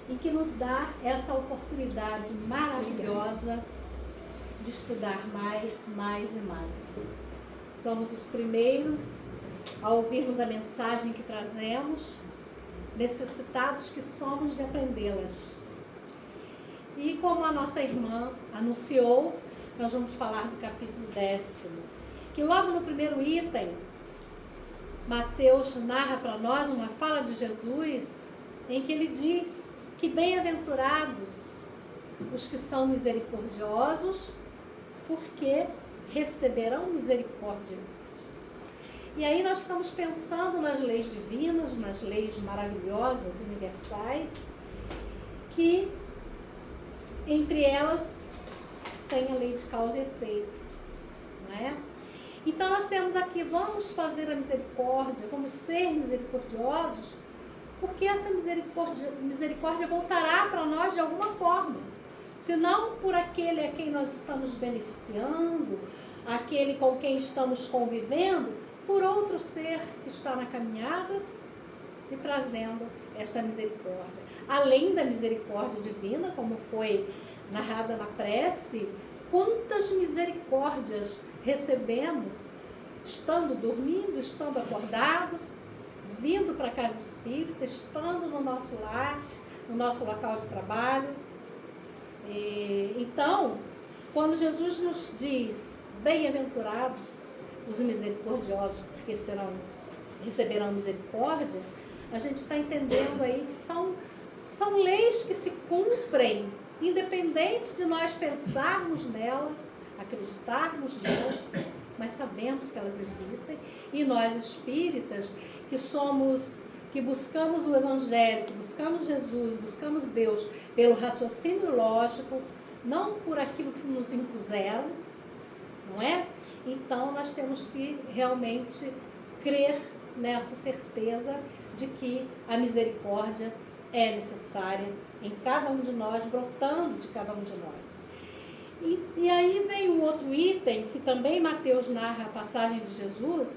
e que nos dá essa oportunidade maravilhosa de estudar mais e mais. Somos os primeiros a ouvirmos a mensagem que trazemos, necessitados que somos de aprendê-las. E como a nossa irmã anunciou, nós vamos falar do capítulo 10º, que logo no primeiro item, Mateus narra para nós uma fala de Jesus, em que ele diz que bem-aventurados os que são misericordiosos, porque receberão misericórdia. E aí nós ficamos pensando nas leis divinas, nas leis maravilhosas, universais, que entre elas tem a lei de causa e efeito, não é? Então nós temos aqui, vamos fazer a misericórdia, vamos ser misericordiosos, porque essa misericórdia voltará para nós de alguma forma. Se não por aquele a quem nós estamos beneficiando, aquele com quem estamos convivendo, por outro ser que está na caminhada e trazendo esta misericórdia. Além da misericórdia divina, como foi narrada na prece, quantas misericórdias recebemos, estando dormindo, estando acordados, vindo para a casa espírita, estando no nosso lar, no nosso local de trabalho. Então, quando Jesus nos diz, bem-aventurados os misericordiosos, porque receberão misericórdia, a gente está entendendo aí que são leis que se cumprem, independente de nós pensarmos nelas, acreditarmos nelas, mas sabemos que elas existem, e nós espíritas, que buscamos o Evangelho, que buscamos Jesus, buscamos Deus pelo raciocínio lógico, não por aquilo que nos impuseram, não é? Então nós temos que realmente crer nessa certeza de que a misericórdia é necessária em cada um de nós, brotando de cada um de nós. E aí vem um outro item, que também Mateus narra a passagem de Jesus,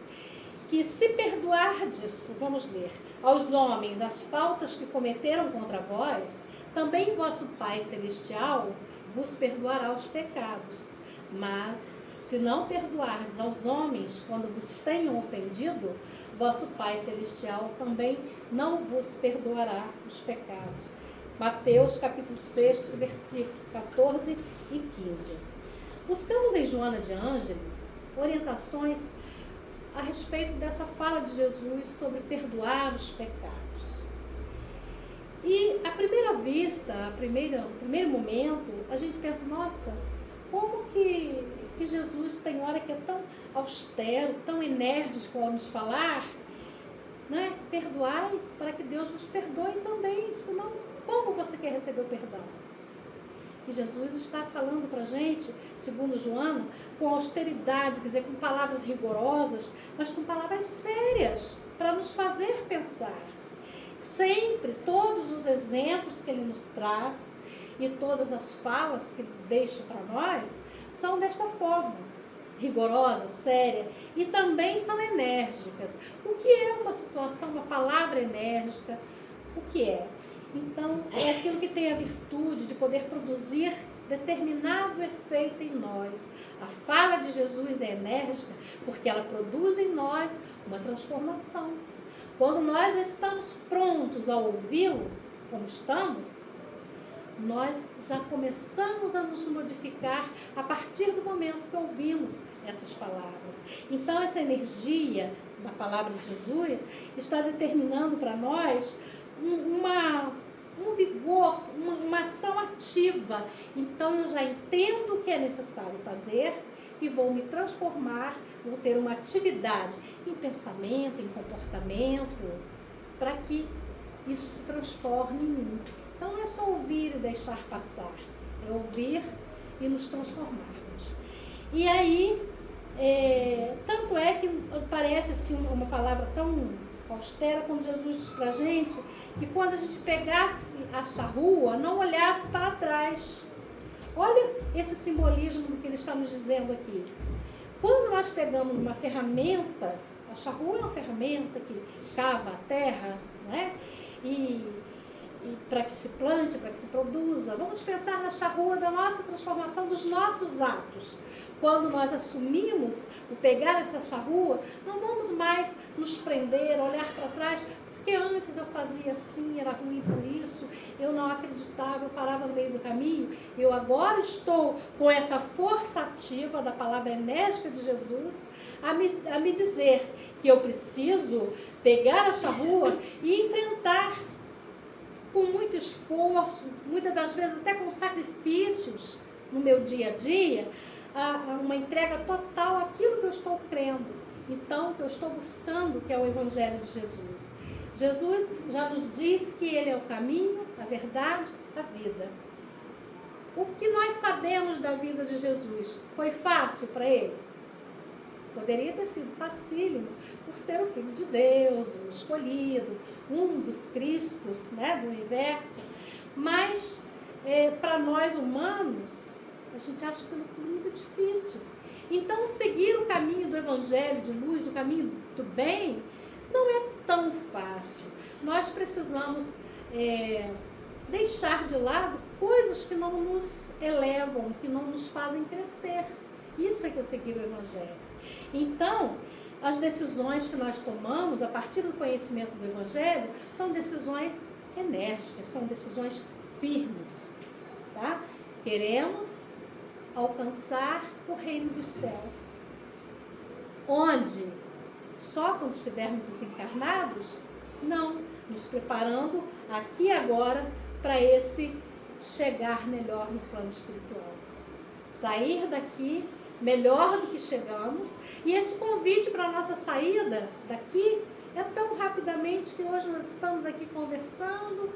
que se perdoardes, vamos ler, aos homens as faltas que cometeram contra vós, também vosso Pai Celestial vos perdoará os pecados. Mas, se não perdoardes aos homens quando vos tenham ofendido, vosso Pai Celestial também não vos perdoará os pecados. Mateus capítulo 6, versículos 14 e 15. Buscamos em Joana de Ângeles orientações a respeito dessa fala de Jesus sobre perdoar os pecados. E à primeira vista, no primeiro momento, a gente pensa, nossa, como que Jesus tem hora que é tão austero, tão enérgico ao nos falar, né? Perdoai para que Deus nos perdoe também, senão como você quer receber o perdão? E Jesus está falando para a gente, segundo Joana, com austeridade, quer dizer, com palavras rigorosas, mas com palavras sérias, para nos fazer pensar. Sempre, todos os exemplos que ele nos traz e todas as falas que ele deixa para nós, são desta forma, rigorosa, séria, e também são enérgicas. O que é uma situação, uma palavra enérgica? O que é? Então, é aquilo que tem a virtude de poder produzir determinado efeito em nós. A fala de Jesus é enérgica porque ela produz em nós uma transformação. Quando nós já estamos prontos a ouvi-lo, como estamos, nós já começamos a nos modificar a partir do momento que ouvimos essas palavras. Então, essa energia da palavra de Jesus está determinando para nós um vigor, uma ação ativa. Então eu já entendo o que é necessário fazer e vou me transformar, vou ter uma atividade em pensamento, em comportamento, para que isso se transforme em mim. Então não é só ouvir e deixar passar, é ouvir e nos transformarmos. E aí, tanto é que parece assim uma palavra tão austera, quando Jesus diz para a gente que quando a gente pegasse a charrua, não olhasse para trás. Olha esse simbolismo do que ele está nos dizendo aqui. Quando nós pegamos uma ferramenta, a charrua é uma ferramenta que cava a terra, né? E para que se plante, para que se produza. Vamos pensar na charrua da nossa transformação, dos nossos atos. Quando nós assumimos o pegar essa charrua, não vamos mais nos prender, olhar para trás, porque antes eu fazia assim, era ruim por isso, eu não acreditava, eu parava no meio do caminho. Eu agora estou com essa força ativa da palavra enérgica de Jesus a me dizer que eu preciso pegar a charrua e enfrentar com muito esforço, muitas das vezes até com sacrifícios no meu dia a dia, uma entrega total àquilo que eu estou crendo. Então, que eu estou buscando, que é o Evangelho de Jesus. Jesus já nos diz que Ele é o caminho, a verdade, a vida. O que nós sabemos da vida de Jesus? Foi fácil para Ele? Poderia ter sido facílimo, por ser o Filho de Deus, o escolhido, um dos Cristos, né, do universo. Mas, para nós humanos, a gente acha que é muito difícil. Então, seguir o caminho do Evangelho de luz, o caminho do bem, não é tão fácil. Nós precisamos deixar de lado coisas que não nos elevam, que não nos fazem crescer. Isso é que é seguir o Evangelho. Então, as decisões que nós tomamos a partir do conhecimento do Evangelho são decisões enérgicas, são decisões firmes. Tá? Queremos alcançar o reino dos céus, onde só quando estivermos desencarnados? Não, nos preparando aqui e agora para esse chegar melhor no plano espiritual. Sair daqui melhor do que chegamos, e esse convite para a nossa saída daqui é tão rapidamente que hoje nós estamos aqui conversando,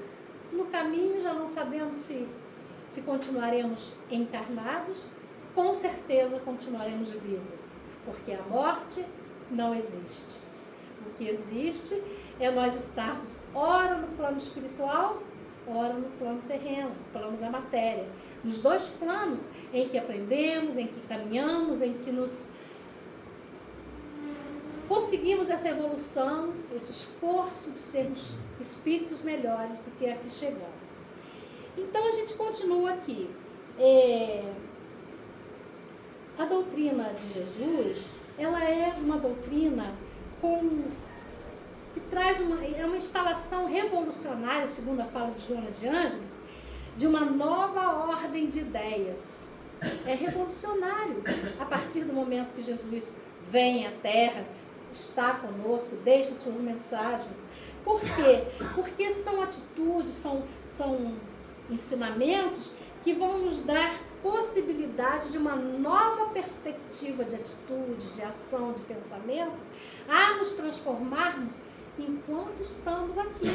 no caminho já não sabemos se continuaremos encarnados, com certeza continuaremos vivos, porque a morte não existe. O que existe é nós estarmos ora no plano espiritual, ora no plano terreno, no plano da matéria. Nos dois planos em que aprendemos, em que caminhamos, em que nos conseguimos essa evolução, esse esforço de sermos espíritos melhores do que aqui chegamos. Então a gente continua aqui. A doutrina de Jesus, ela é uma doutrina que traz uma instalação revolucionária, segundo a fala de Joana de Ângeles, de uma nova ordem de ideias. É revolucionário a partir do momento que Jesus vem à Terra, está conosco, deixa suas mensagens. Por quê? Porque são atitudes, são ensinamentos que vão nos dar possibilidade de uma nova perspectiva de atitude, de ação, de pensamento, a nos transformarmos enquanto estamos aqui.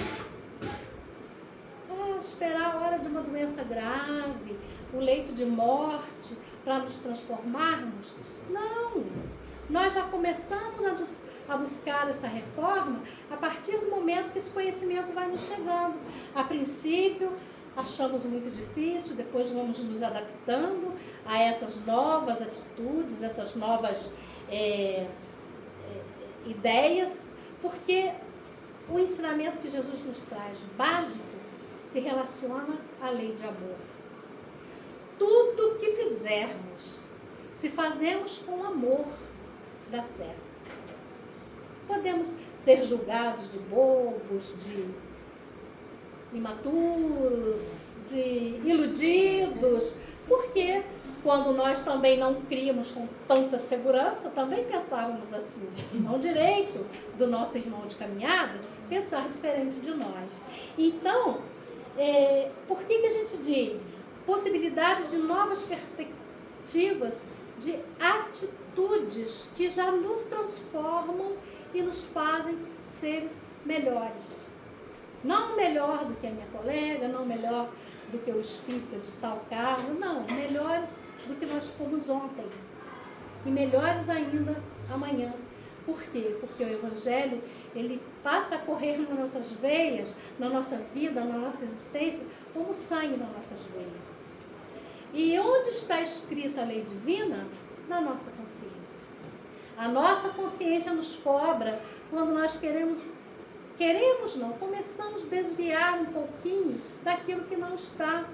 Esperar a hora de uma doença grave, o leito de morte, para nos transformarmos? Não! Nós já começamos a buscar essa reforma a partir do momento que esse conhecimento vai nos chegando. A princípio, achamos muito difícil, depois vamos nos adaptando a essas novas atitudes, essas novas ideias, porque o ensinamento que Jesus nos traz, básico, se relaciona à lei de amor. Tudo que fizermos, se fazemos com amor, dá certo. Podemos ser julgados de bobos, de imaturos, de iludidos, porque quando nós também não críamos com tanta segurança, também pensávamos assim. É um direito do nosso irmão de caminhada pensar diferente de nós. Então, por que a gente diz possibilidade de novas perspectivas, de atitudes que já nos transformam e nos fazem seres melhores? Não melhor do que a minha colega, não melhor do que o espírita de tal caso, não, melhores do que nós fomos ontem e melhores ainda amanhã. Por quê? Porque o Evangelho, ele passa a correr nas nossas veias, na nossa vida, na nossa existência, como sangue nas nossas veias. E onde está escrita a lei divina? Na nossa consciência. A nossa consciência nos cobra quando nós queremos queremos não, começamos a desviar um pouquinho daquilo que não está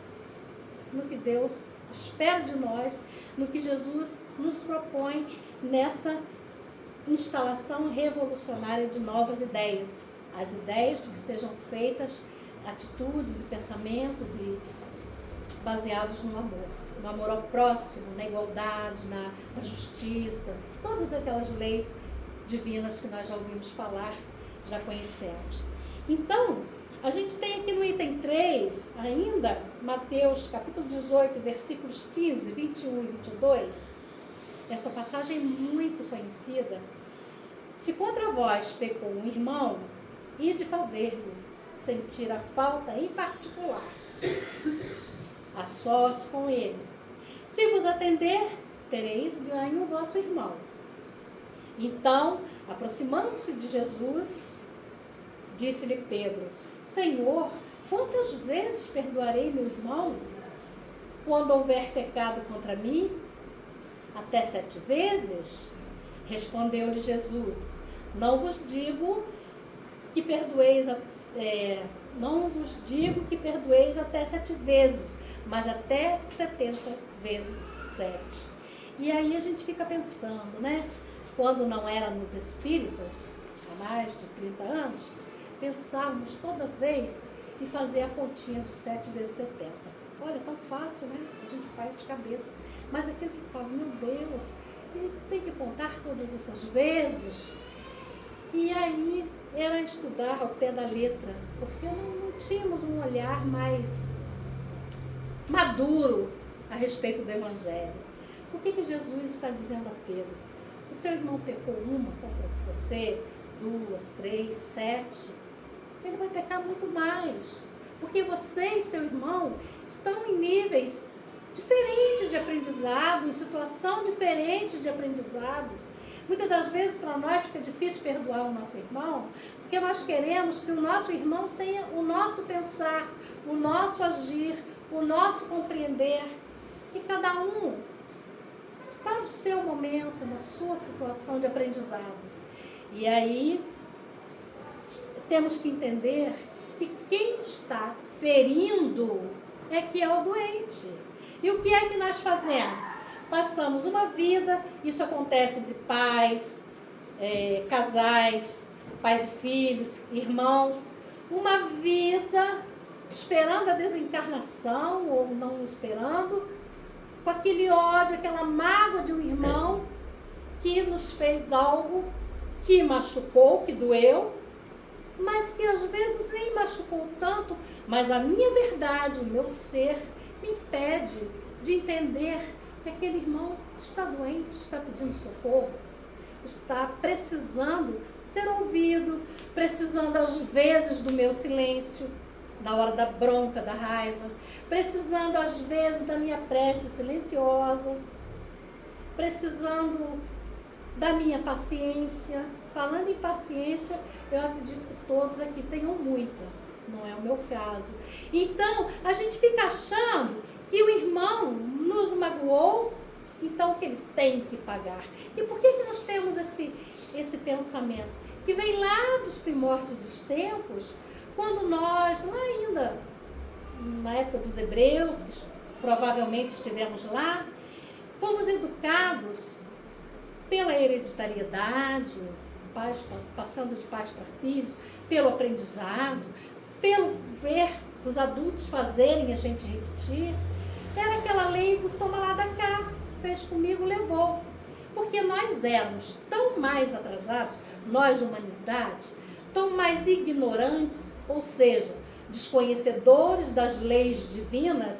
no que Deus espera de nós, no que Jesus nos propõe nessa instalação revolucionária de novas ideias. As ideias de que sejam feitas atitudes e pensamentos baseados no amor ao próximo, na igualdade, na justiça, todas aquelas leis divinas que nós já ouvimos falar, já conhecemos. Então, a gente tem aqui no item 3, ainda, Mateus capítulo 18, versículos 15, 21 e 22, essa passagem é muito conhecida. Se contra vós pecou um irmão, ide fazer-lhe sentir a falta em particular, a sós com ele. Se vos atender, tereis ganho o vosso irmão. Então, aproximando-se de Jesus, disse-lhe Pedro: Senhor, quantas vezes perdoarei meu irmão quando houver pecado contra mim? Até 7 vezes? Respondeu-lhe Jesus: Não vos digo que perdoeis até 7 vezes, mas até 70 vezes 7. E aí a gente fica pensando, né? Quando não éramos espíritas, há mais de 30 anos, pensávamos toda vez em fazer a continha dos 7 vezes 70. Olha, tão fácil, né? A gente faz de cabeça. Mas aquilo ficava, meu Deus, e tem que contar todas essas vezes. E aí era estudar ao pé da letra, porque não tínhamos um olhar mais maduro a respeito do Evangelho. O que Jesus está dizendo a Pedro? O seu irmão pecou uma contra você, 2, 3, 7. Ele vai pecar muito mais. Porque você e seu irmão estão em níveis diferentes de aprendizado, em situação diferente de aprendizado. Muitas das vezes para nós fica difícil perdoar o nosso irmão, porque nós queremos que o nosso irmão tenha o nosso pensar, o nosso agir, o nosso compreender. E cada um está no seu momento, na sua situação de aprendizado. E aí temos que entender que quem está ferindo é que é o doente. E o que é que nós fazemos? Passamos uma vida, isso acontece entre pais, casais, pais e filhos, irmãos, uma vida esperando a desencarnação ou não esperando, com aquele ódio, aquela mágoa de um irmão que nos fez algo que machucou, que doeu, mas que às vezes nem machucou tanto, mas a minha verdade, o meu ser, me impede de entender que aquele irmão está doente, está pedindo socorro, está precisando ser ouvido, precisando às vezes do meu silêncio, na hora da bronca, da raiva, precisando às vezes da minha prece silenciosa, precisando da minha paciência. Falando em paciência, eu acredito que todos aqui tenham muita, não é o meu caso. Então, a gente fica achando que o irmão nos magoou, então que ele tem que pagar. E por que nós temos esse pensamento? Que vem lá dos primórdios dos tempos, quando nós, lá ainda, na época dos hebreus, que provavelmente estivemos lá, fomos educados pela hereditariedade, passando de pais para filhos, pelo aprendizado, pelo ver os adultos fazerem, a gente repetir. Era aquela lei do toma lá da cá, fez comigo, levou. Porque nós éramos tão mais atrasados, nós, humanidade, tão mais ignorantes, ou seja, desconhecedores das leis divinas,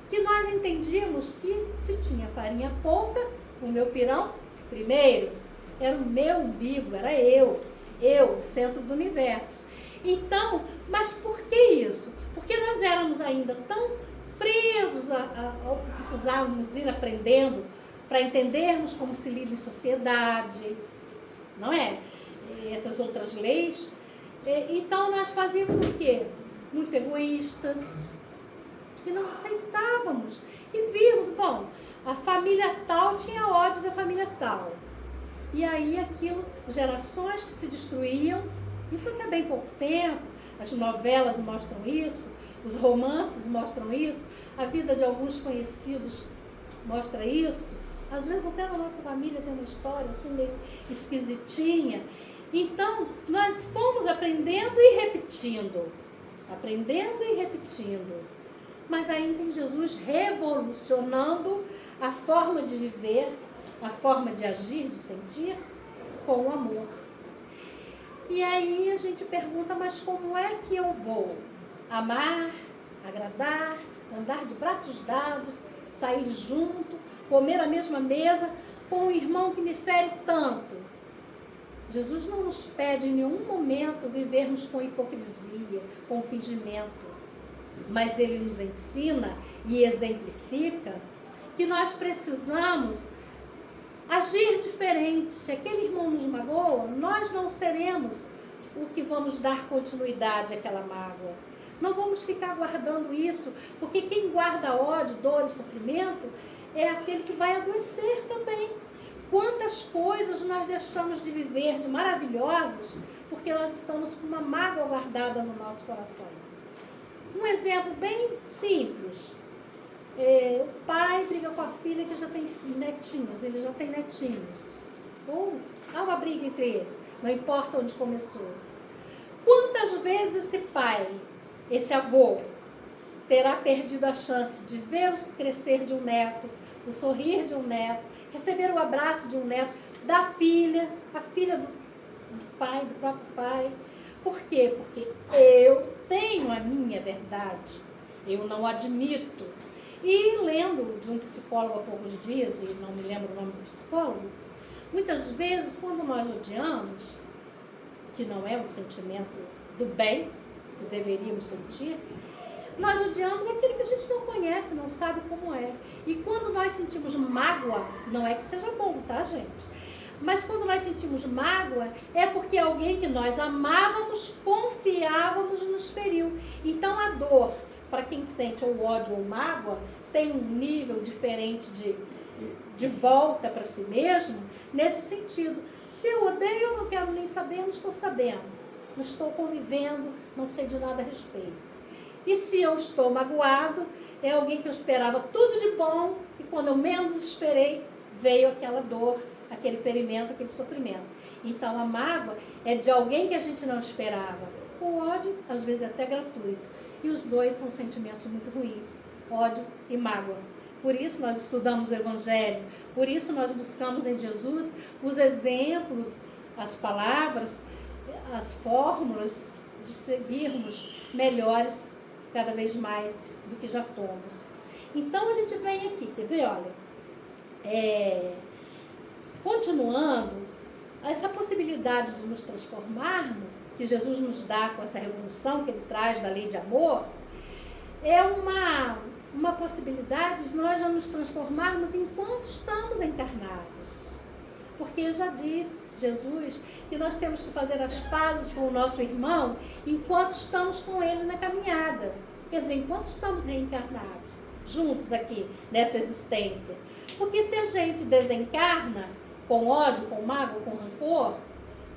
que nós entendíamos que se tinha farinha pouca, o meu pirão, primeiro, era o meu umbigo, era eu, o centro do universo. Então, mas por que isso? Porque nós éramos ainda tão presos ao que precisávamos ir aprendendo para entendermos como se lida em sociedade, não é? E essas outras leis. Então, nós fazíamos o quê? Muito egoístas. E não aceitávamos. E víamos, bom, a família tal tinha ódio da família tal. E aí aquilo, gerações que se destruíam Isso até bem pouco tempo, as novelas mostram isso, os romances mostram isso, a vida de alguns conhecidos mostra isso. Às vezes até na nossa família tem uma história assim meio esquisitinha. Então, nós fomos aprendendo e repetindo. Aprendendo e repetindo. Mas aí vem Jesus revolucionando a forma de viver, a forma de agir, de sentir, com o amor. E aí a gente pergunta, mas como é que eu vou amar, agradar, andar de braços dados, sair junto, comer à mesma mesa com um irmão que me fere tanto? Jesus não nos pede em nenhum momento vivermos com hipocrisia, com fingimento, mas Ele nos ensina e exemplifica que nós precisamos agir diferente. Se aquele irmão nos magoa, nós não seremos o que vamos dar continuidade àquela mágoa. Não vamos ficar guardando isso, porque quem guarda ódio, dor e sofrimento é aquele que vai adoecer também. Quantas coisas nós deixamos de viver, de maravilhosas, porque nós estamos com uma mágoa guardada no nosso coração. Um exemplo bem simples. O pai briga com a filha que já tem netinhos, ele já tem netinhos. Ou há uma briga entre eles, não importa onde começou. Quantas vezes esse pai, esse avô, terá perdido a chance de ver o crescer de um neto, o sorrir de um neto, receber o abraço de um neto, da filha, a filha do pai, do próprio pai. Por quê? Porque eu tenho a minha verdade, eu não admito. E lendo de um psicólogo há poucos dias, e não me lembro o nome do psicólogo, muitas vezes quando nós odiamos, que não é um sentimento do bem, que deveríamos sentir, nós odiamos aquele que a gente não conhece, não sabe como é. E quando nós sentimos mágoa, não é que seja bom, tá, gente? Mas quando nós sentimos mágoa, é porque alguém que nós amávamos, confiávamos, nos feriu. Então a dor, para quem sente ou ódio ou mágoa, tem um nível diferente de volta para si mesmo, nesse sentido. Se eu odeio, eu não quero nem saber, não estou sabendo. Não estou convivendo, não sei de nada a respeito. E se eu estou magoado, é alguém que eu esperava tudo de bom, e quando eu menos esperei, veio aquela dor, aquele ferimento, aquele sofrimento. Então a mágoa é de alguém que a gente não esperava. O ódio, às vezes, é até gratuito. E os dois são sentimentos muito ruins, ódio e mágoa. Por isso nós estudamos o Evangelho, por isso nós buscamos em Jesus os exemplos, as palavras, as fórmulas de seguirmos melhores cada vez mais do que já fomos. Então a gente vem aqui, quer ver? Olha, continuando, essa possibilidade de nos transformarmos, que Jesus nos dá com essa revolução que Ele traz da lei de amor, é uma possibilidade de nós já nos transformarmos enquanto estamos encarnados. Porque já diz Jesus que nós temos que fazer as pazes com o nosso irmão enquanto estamos com ele na caminhada. Quer dizer, enquanto estamos reencarnados, juntos aqui, nessa existência. Porque se a gente desencarna com ódio, com mágoa, com rancor,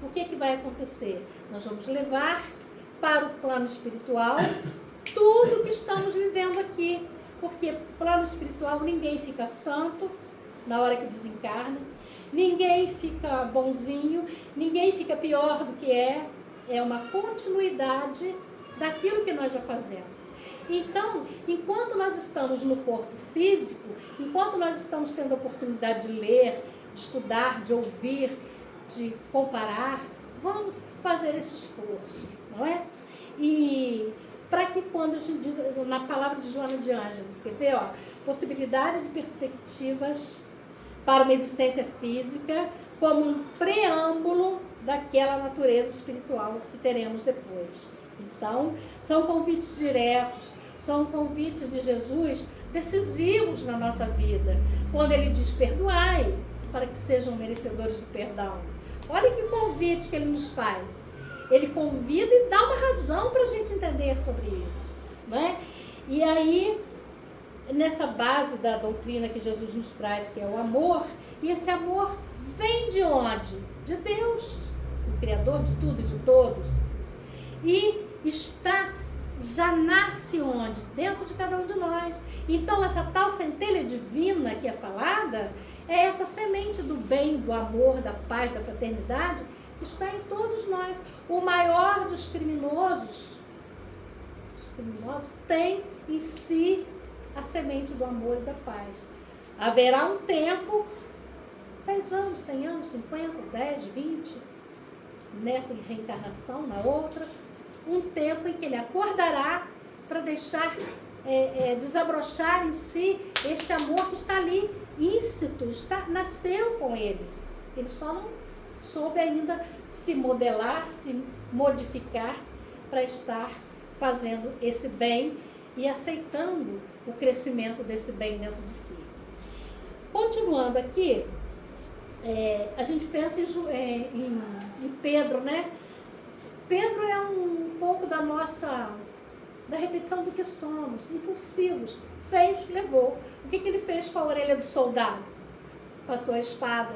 o que vai acontecer? Nós vamos levar para o plano espiritual tudo que estamos vivendo aqui. Porque plano espiritual ninguém fica santo na hora que desencarna, ninguém fica bonzinho, ninguém fica pior do que é. É uma continuidade daquilo que nós já fazemos. Então, enquanto nós estamos no corpo físico, enquanto nós estamos tendo a oportunidade de ler, de estudar, de ouvir, de comparar, vamos fazer esse esforço, não é? E para que quando a gente diz, na palavra de Joana de Ângeles, quer ver, possibilidade de perspectivas para uma existência física como um preâmbulo daquela natureza espiritual que teremos depois. Então, são convites diretos, são convites de Jesus decisivos na nossa vida, quando Ele diz: perdoai, para que sejam merecedores do perdão. Olha que convite que Ele nos faz. Ele convida e dá uma razão para a gente entender sobre isso, não é? E aí, nessa base da doutrina que Jesus nos traz, que é o amor, e esse amor vem de onde? De Deus, o Criador de tudo e de todos. e já nasce onde? Dentro de cada um de nós. Então, essa tal centelha divina que é falada, é essa semente do bem, do amor, da paz, da fraternidade, que está em todos nós. O maior dos criminosos tem em si a semente do amor e da paz. Haverá um tempo, 10 anos, 100 anos, 50, 10, 20, nessa reencarnação, na outra, um tempo em que ele acordará para deixar desabrochar em si este amor que está ali íncito, nasceu com ele. Ele só não soube ainda se modelar, se modificar para estar fazendo esse bem e aceitando o crescimento desse bem dentro de si. Continuando aqui, a gente pensa em Pedro, né? Pedro é um pouco da repetição do que somos, impulsivos. Fez, levou. O que ele fez com a orelha do soldado? Passou a espada,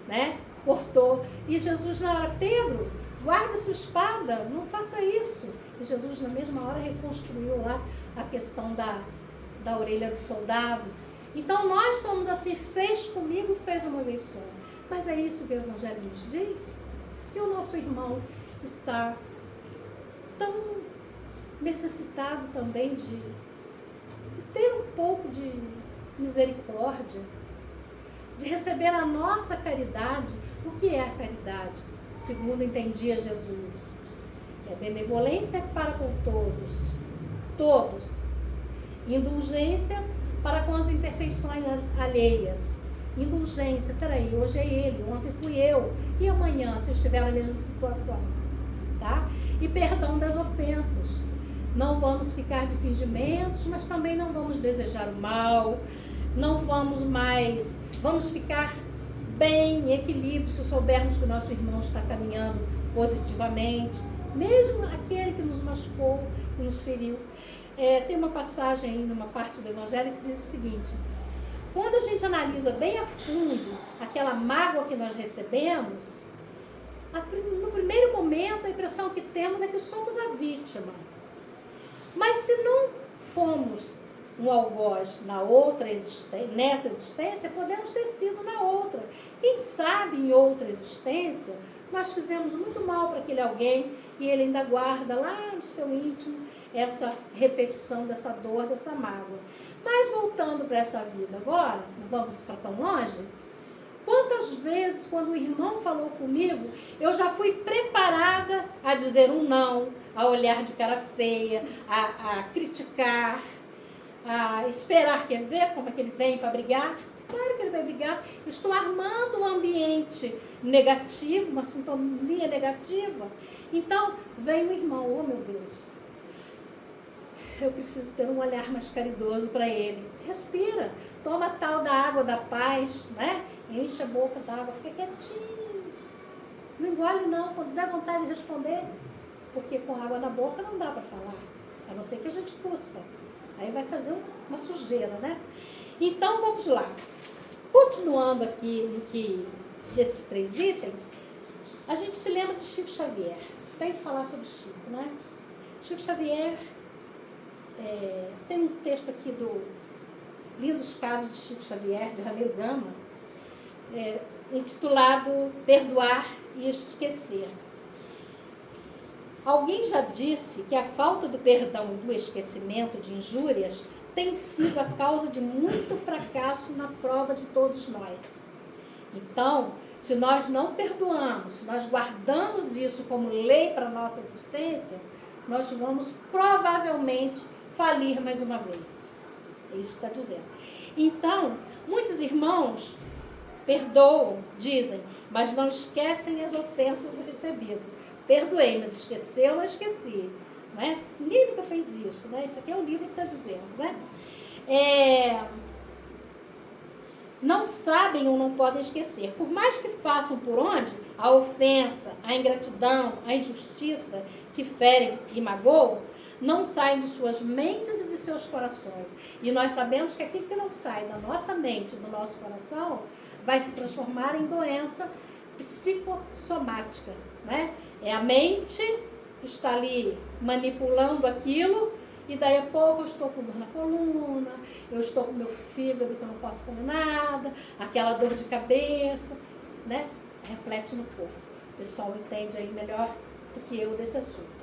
né? Cortou. E Jesus na hora, Pedro, guarde a sua espada, não faça isso. E Jesus na mesma hora reconstruiu lá a questão da orelha do soldado. Então nós somos assim, fez comigo, fez uma vez só. Mas é isso que o Evangelho nos diz. E o nosso irmão está tão necessitado também de ter um pouco de misericórdia, de receber a nossa caridade. O que é a caridade? Segundo entendia Jesus, é benevolência para com todos, indulgência para com as imperfeições alheias. Indulgência, peraí, hoje é ele, ontem fui eu, e amanhã, se eu estiver na mesma situação, tá? E perdão das ofensas. Não vamos ficar de fingimentos, mas também não vamos desejar o mal, não vamos ficar bem, em equilíbrio, se soubermos que o nosso irmão está caminhando positivamente, mesmo aquele que nos machucou, que nos feriu. Tem uma passagem aí, numa parte do Evangelho, que diz o seguinte: quando a gente analisa bem a fundo aquela mágoa que nós recebemos, no primeiro momento a impressão que temos é que somos a vítima. Mas se não fomos um algoz nessa existência, podemos ter sido na outra. Quem sabe em outra existência nós fizemos muito mal para aquele alguém e ele ainda guarda lá no seu íntimo essa repetição dessa dor, dessa mágoa. Mas voltando para essa vida agora, não vamos para tão longe, quantas vezes quando o irmão falou comigo, eu já fui preparada a dizer um não, a olhar de cara feia, a criticar, a esperar, quer ver como é que ele vem para brigar? Claro que ele vai brigar. Estou armando um ambiente negativo, uma sintonia negativa. Então, vem o irmão, oh meu Deus, eu preciso ter um olhar mais caridoso para ele. Respira, toma tal da água da paz, né? Enche a boca da água, fica quietinho. Não engole não, quando der vontade de responder, porque com água na boca não dá para falar, a não ser que a gente cuspa. Aí vai fazer uma sujeira, né? Então, vamos lá. Continuando aqui desses 3 itens, a gente se lembra de Chico Xavier. Tem que falar sobre Chico, né? Chico Xavier, tem um texto aqui do Lindos Casos de Chico Xavier, de Ramiro Gama, intitulado Perdoar e Esquecer. Alguém já disse que a falta do perdão e do esquecimento de injúrias tem sido a causa de muito fracasso na prova de todos nós. Então, se nós não perdoamos, se nós guardamos isso como lei para a nossa existência, nós vamos provavelmente falir mais uma vez. É isso que está dizendo. Então, muitos irmãos perdoam, dizem, mas não esquecem as ofensas recebidas. Perdoei, mas esqueceu, não esqueci. Não é? Ninguém nunca fez isso, né? Isso aqui é o livro que está dizendo, né? Não sabem ou não podem esquecer. Por mais que façam por onde, a ofensa, a ingratidão, a injustiça que ferem e magoam, não saem de suas mentes e de seus corações. E nós sabemos que aquilo que não sai da nossa mente, do nosso coração, vai se transformar em doença psicossomática, né? A mente está ali manipulando aquilo, e daí a pouco eu estou com dor na coluna, eu estou com meu fígado que eu não posso comer nada, aquela dor de cabeça, né? Reflete no corpo. O pessoal entende aí melhor do que eu desse assunto.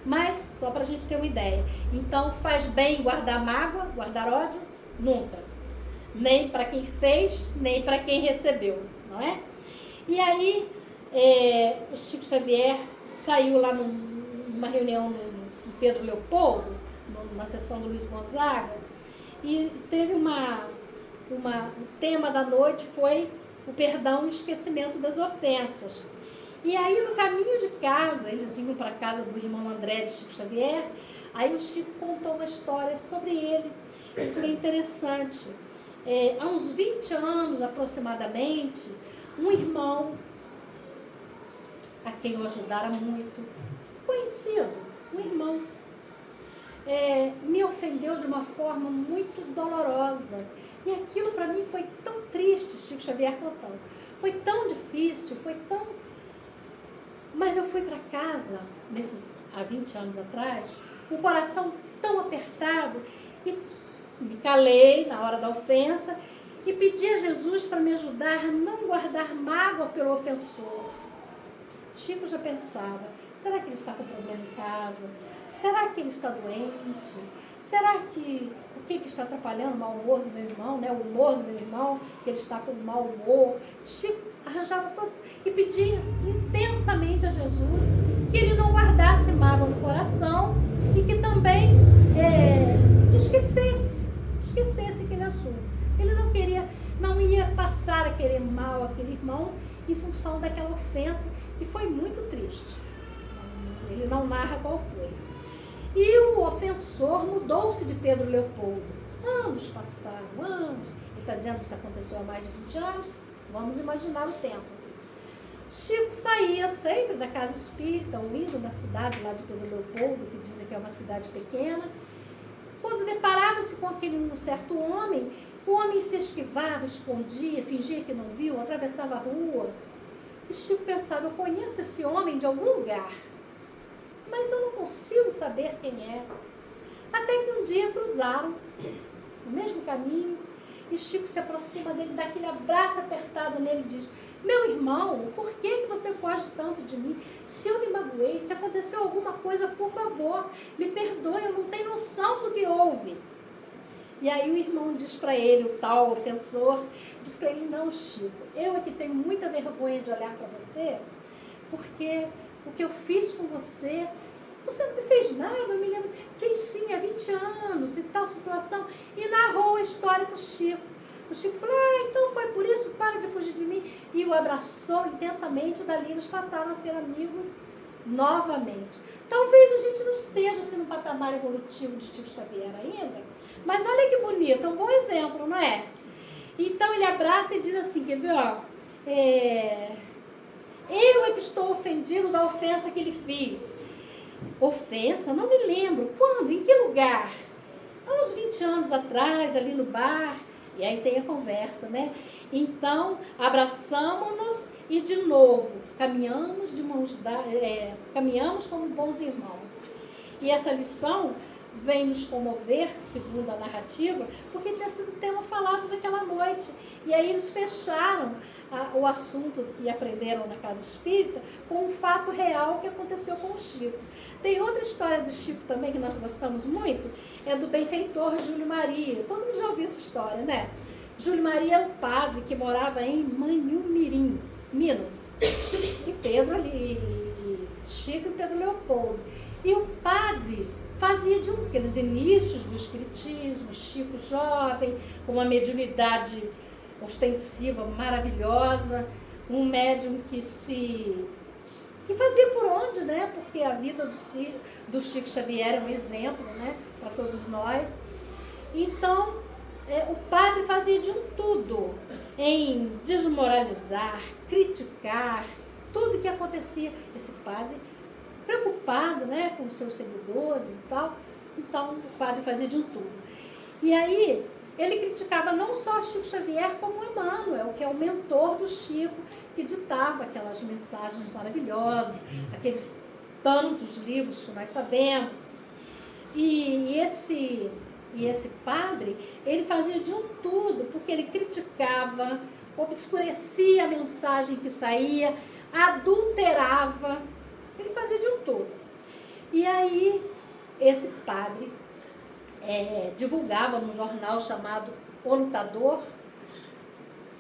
Mas, só para a gente ter uma ideia. Então, faz bem guardar mágoa, guardar ódio? Nunca. Nem para quem fez, nem para quem recebeu, não é? E aí, o Chico Xavier saiu lá numa reunião no Pedro Leopoldo, na sessão do Luiz Gonzaga, e teve o tema da noite foi o perdão e esquecimento das ofensas. E aí, no caminho de casa, eles iam para a casa do irmão André de Chico Xavier, aí o Chico contou uma história sobre ele, e foi interessante. Há uns 20 anos, aproximadamente, um irmão, a quem eu ajudara muito, conhecido, um irmão, me ofendeu de uma forma muito dolorosa. E aquilo para mim foi tão triste, Chico Xavier contando. Foi tão difícil, foi tão... Mas eu fui para casa, há 20 anos atrás, com o coração tão apertado, e me calei na hora da ofensa e pedi a Jesus para me ajudar a não guardar mágoa pelo ofensor. Chico já pensava, será que ele está com problema em casa? Será que ele está doente? Será que o que está atrapalhando o mau humor do meu irmão, né? O humor do meu irmão, que ele está com mau humor? Chico arranjava todos e pedia intensamente a Jesus que ele não guardasse mágoa no coração e que também esquecesse aquele assunto. Ele não ia passar a querer mal aquele irmão em função daquela ofensa que foi muito triste. Ele não narra qual foi. E o ofensor mudou-se de Pedro Leopoldo. Anos passaram, anos. Ele está dizendo que isso aconteceu há mais de 20 anos. Vamos imaginar o tempo. Chico saía sempre da casa espírita, indo na cidade lá de Pedro Leopoldo, que dizem que é uma cidade pequena. Quando deparava-se com um certo homem, o homem se esquivava, escondia, fingia que não viu, atravessava a rua. E Chico pensava, eu conheço esse homem de algum lugar, mas eu não consigo saber quem é. Até que um dia cruzaram no mesmo caminho, e Chico se aproxima dele, dá aquele abraço apertado nele e diz, meu irmão, por que você foge tanto de mim? Se eu lhe magoei, se aconteceu alguma coisa, por favor, me perdoe, eu não tenho noção do que houve. E aí o irmão diz para ele, o tal ofensor, diz para ele, não, Chico, eu é que tenho muita vergonha de olhar para você, porque o que eu fiz com você não me fez nada, eu me lembro, fez sim, há 20 anos, e tal situação, e narrou a história para o Chico. O Chico falou, então foi por isso, para de fugir de mim, e o abraçou intensamente, dali eles passaram a ser amigos novamente. Talvez a gente não esteja assim, no patamar evolutivo de Chico Xavier ainda, mas olha que bonito, é um bom exemplo, não é? Então ele abraça e diz assim, quer ver, ó, eu é que estou ofendido da ofensa que ele fez. Ofensa? Não me lembro. Quando? Em que lugar? Há uns 20 anos atrás, ali no bar. E aí tem a conversa, né? Então, abraçamos-nos e de novo, caminhamos de mãos caminhamos como bons irmãos. E essa lição vem nos comover, segundo a narrativa, porque tinha sido o tema falado naquela noite. E aí eles fecharam o assunto e aprenderam na casa espírita com um fato real que aconteceu com o Chico. Tem outra história do Chico também que nós gostamos muito, é do benfeitor Júlio Maria. Todo mundo já ouviu essa história, né? Júlio Maria é um padre que morava em Manhumirim, Minas. E Pedro ali, Chico e Pedro Leopoldo. E o padre fazia de aqueles inícios do espiritismo, Chico jovem, com uma mediunidade ostensiva, maravilhosa, um médium que fazia por onde, né? Porque a vida do Chico Xavier é um exemplo, né? Para todos nós. Então, o padre fazia de tudo em desmoralizar, criticar tudo que acontecia. Esse padre preocupado, né, com os seus seguidores e tal, então o padre fazia de tudo. E aí ele criticava não só Chico Xavier, como Emmanuel, que é o mentor do Chico, que ditava aquelas mensagens maravilhosas, aqueles tantos livros que nós sabemos. E esse padre, ele fazia de um tudo, porque ele criticava, obscurecia a mensagem que saía, adulterava, ele fazia de um tudo. E aí, esse padre divulgava num jornal chamado O Lutador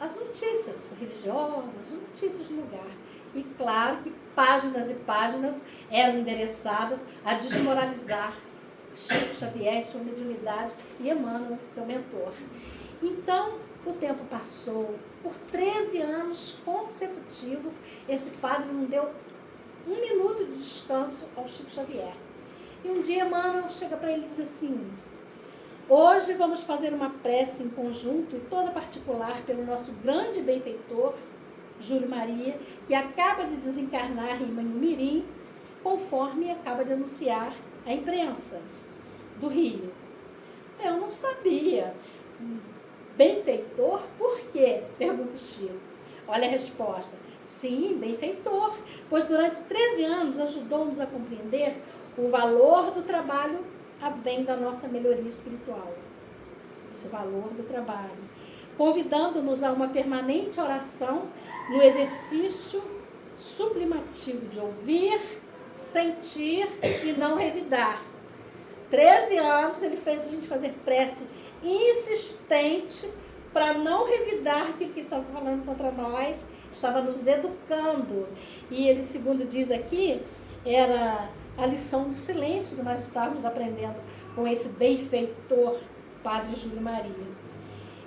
as notícias religiosas, as notícias do lugar. E claro que páginas e páginas eram endereçadas a desmoralizar Chico Xavier, sua mediunidade, e Emmanuel, seu mentor. Então, o tempo passou. Por 13 anos consecutivos, esse padre não deu um minuto de descanso ao Chico Xavier. E um dia Emmanuel chega para ele e diz assim: hoje vamos fazer uma prece em conjunto e toda particular pelo nosso grande benfeitor, Júlio Maria, que acaba de desencarnar em Manhumirim, conforme acaba de anunciar a imprensa do Rio. Eu não sabia. Benfeitor, por quê? Pergunta o Chico. Olha a resposta. Sim, benfeitor, pois durante 13 anos ajudou-nos a compreender o valor do trabalho a bem da nossa melhoria espiritual. Esse valor do trabalho. Convidando-nos a uma permanente oração no exercício sublimativo de ouvir, sentir e não revidar. 13 anos ele fez a gente fazer prece insistente para não revidar aquilo que ele estava falando contra nós, estava nos educando. E ele, segundo diz aqui, era a lição do silêncio que nós estávamos aprendendo com esse benfeitor, Padre Júlio Maria.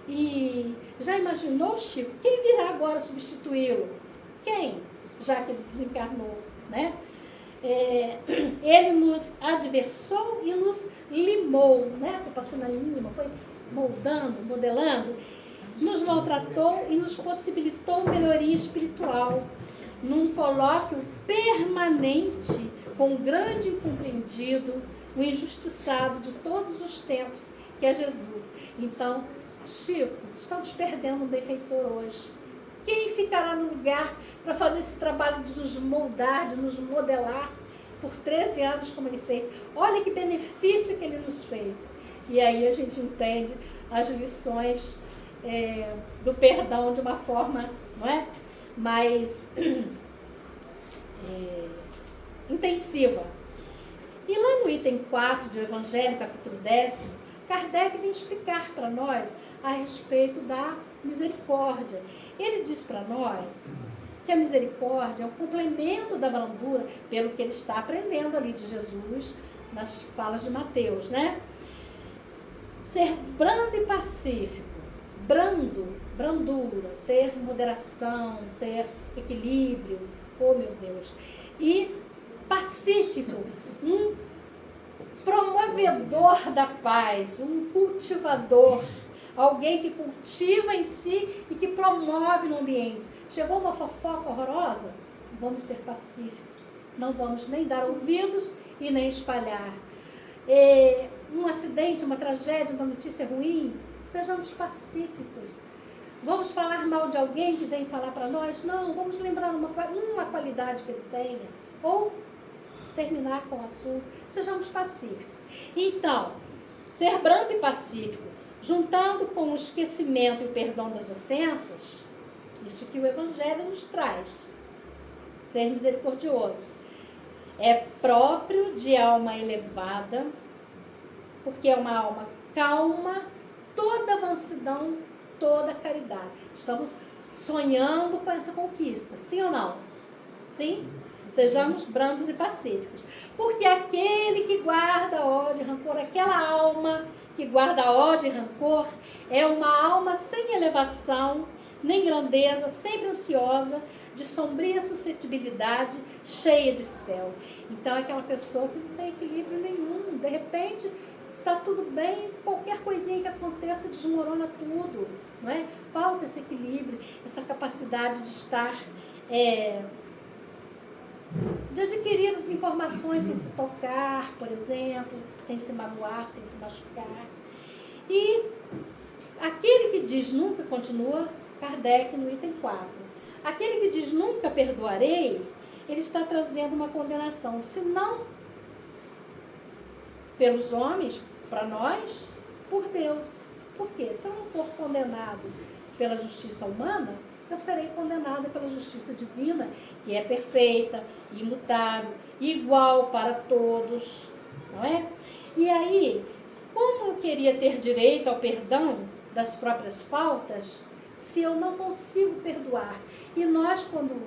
E já imaginou, Chico, quem virá agora substituí-lo? Quem? Já que ele desencarnou, né? Ele nos adversou e nos limou, né? Estou passando a lima, foi moldando, modelando, nos maltratou e nos possibilitou melhoria espiritual, num colóquio permanente com o grande incompreendido, o injustiçado de todos os tempos, que é Jesus. Então, Chico, estamos perdendo um benfeitor hoje. Quem ficará no lugar para fazer esse trabalho de nos moldar, de nos modelar por 13 anos como ele fez? Olha que benefício que ele nos fez. E aí a gente entende as lições do perdão de uma forma, não é? Mais intensiva. E lá no item 4 do Evangelho, capítulo 10, Kardec vem explicar para nós a respeito da misericórdia. Ele diz para nós que a misericórdia é o complemento da brandura, pelo que ele está aprendendo ali de Jesus, nas falas de Mateus, né? Ser brando e pacífico. Brando, brandura, ter moderação, ter equilíbrio, oh meu Deus. E pacífico, um promovedor da paz, um cultivador, alguém que cultiva em si e que promove no ambiente. Chegou uma fofoca horrorosa? Vamos ser pacíficos, não vamos nem dar ouvidos e nem espalhar. Um acidente, uma tragédia, uma notícia ruim, sejamos pacíficos. Vamos falar mal de alguém que vem falar para nós? Não, vamos lembrar uma qualidade que ele tenha, ou terminar com o assunto. Sejamos pacíficos. Então, ser brando e pacífico, juntando com o esquecimento e o perdão das ofensas, isso que o Evangelho nos traz. Ser misericordioso. É próprio de alma elevada, porque é uma alma calma, toda mansidão, toda caridade. Estamos sonhando com essa conquista, sim ou não? Sim? Sejamos brandos e pacíficos. Porque aquele que guarda ódio e rancor, aquela alma que guarda ódio e rancor, é uma alma sem elevação, nem grandeza, sempre ansiosa, de sombria suscetibilidade, cheia de fel. Então é aquela pessoa que não tem equilíbrio nenhum. De repente, está tudo bem, qualquer coisinha que aconteça desmorona tudo, não é? Falta esse equilíbrio, essa capacidade de estar, de adquirir as informações sem se tocar, por exemplo, sem se magoar, sem se machucar. E aquele que diz nunca, continua Kardec no item 4, aquele que diz nunca perdoarei, ele está trazendo uma condenação, se não pelos homens, para nós, por Deus. Por quê? Se eu não for condenado pela justiça humana, eu serei condenada pela justiça divina, que é perfeita, imutável, igual para todos, não é? E aí, como eu queria ter direito ao perdão das próprias faltas, se eu não consigo perdoar? E nós, quando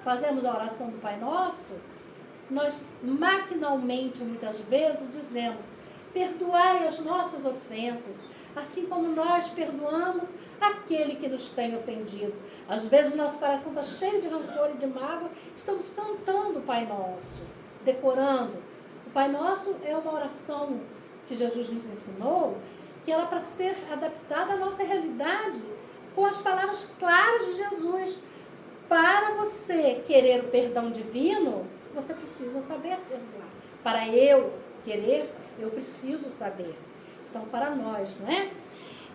fazemos a oração do Pai Nosso, nós maquinalmente, muitas vezes, dizemos: perdoai as nossas ofensas, assim como nós perdoamos aquele que nos tem ofendido. Às vezes o nosso coração está cheio de rancor e de mágoa, estamos cantando o Pai Nosso, decorando. O Pai Nosso é uma oração que Jesus nos ensinou, que ela é para ser adaptada à nossa realidade, com as palavras claras de Jesus. Para você querer o perdão divino, você precisa saber perdoar. Para eu querer, eu preciso saber. Então, para nós, não é?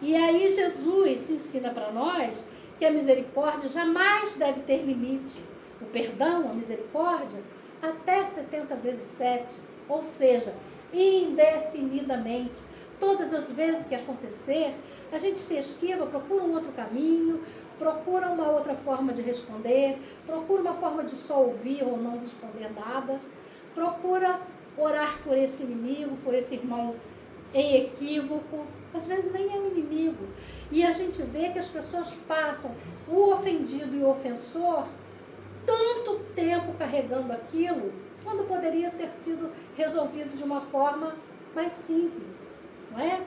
E aí Jesus ensina para nós que a misericórdia jamais deve ter limite. O perdão, a misericórdia, até 70 vezes 7, ou seja, indefinidamente. Todas as vezes que acontecer, a gente se esquiva, procura um outro caminho, procura uma outra forma de responder, procura uma forma de só ouvir ou não responder nada, procura orar por esse inimigo, por esse irmão em equívoco, às vezes nem é um inimigo. E a gente vê que as pessoas passam, o ofendido e o ofensor, tanto tempo carregando aquilo, quando poderia ter sido resolvido de uma forma mais simples, não é?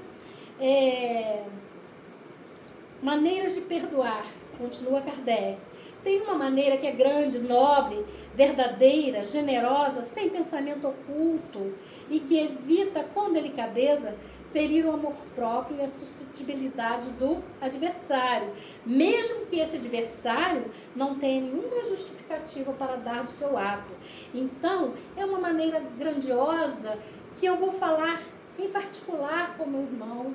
Maneiras de perdoar, continua Kardec. Tem uma maneira que é grande, nobre, verdadeira, generosa, sem pensamento oculto e que evita com delicadeza ferir o amor próprio e a suscetibilidade do adversário, mesmo que esse adversário não tenha nenhuma justificativa para dar do seu ato. Então, é uma maneira grandiosa que eu vou falar em particular com o meu irmão.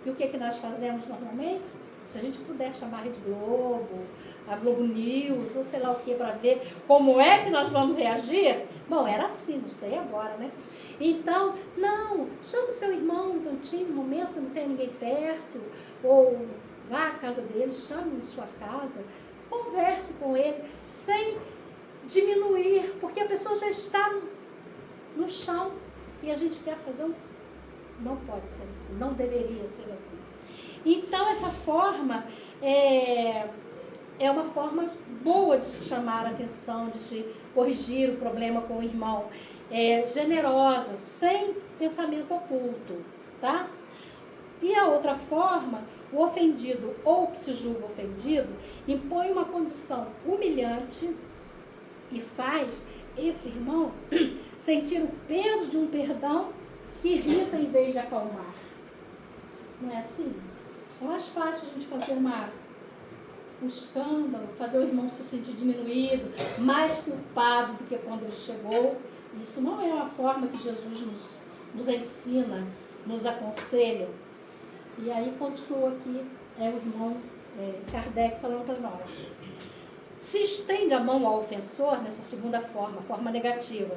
E o que é que nós fazemos normalmente? Se a gente puder chamar a Rede Globo, a Globo News, ou sei lá o que, para ver como é que nós vamos reagir. Bom, era assim, não sei agora, né? Então, não, chama o seu irmão no cantinho, no momento que não tem ninguém perto, ou vá à casa dele, chame em sua casa, converse com ele, sem diminuir, porque a pessoa já está no chão e a gente quer fazer um... Não pode ser assim, não deveria ser assim. Então, essa forma é uma forma boa de se chamar a atenção, de se corrigir o problema com o irmão. Generosa, sem pensamento oculto, tá? E a outra forma, o ofendido ou que se julga ofendido, impõe uma condição humilhante e faz esse irmão sentir o peso de um perdão que irrita em vez de acalmar. Não é assim? É mais fácil a gente fazer um escândalo, fazer o irmão se sentir diminuído, mais culpado do que quando ele chegou. Isso não é uma forma que Jesus nos ensina, nos aconselha. E aí continua aqui o irmão Kardec falando para nós. Se estende a mão ao ofensor, nessa segunda forma negativa,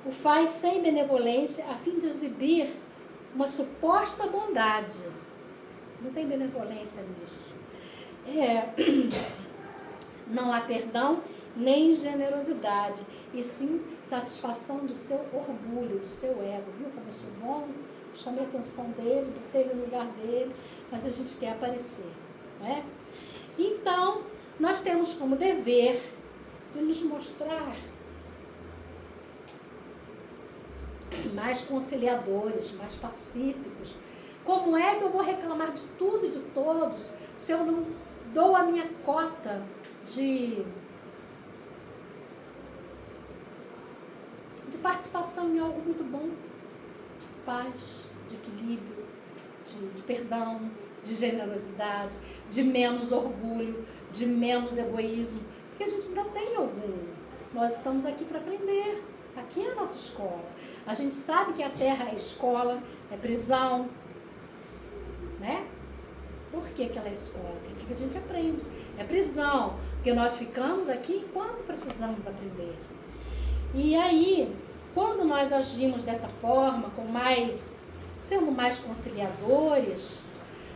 o faz sem benevolência a fim de exibir uma suposta bondade. Não tem benevolência nisso. Não há perdão nem generosidade, e sim satisfação do seu orgulho, do seu ego. Viu como eu sou bom? Chamei a atenção dele, botei no lugar dele, mas a gente quer aparecer, não é? Então, nós temos como dever de nos mostrar mais conciliadores, mais pacíficos. Como é que eu vou reclamar de tudo e de todos se eu não dou a minha cota de participação em algo muito bom, de paz, de equilíbrio, de perdão, de generosidade, de menos orgulho, de menos egoísmo, porque a gente ainda tem algum. Nós estamos aqui para aprender. Aqui é a nossa escola. A gente sabe que a terra é escola, é prisão, né? Por que ela é escola? O que a gente aprende? É prisão, porque nós ficamos aqui enquanto precisamos aprender. E aí, quando nós agimos dessa forma, sendo mais conciliadores,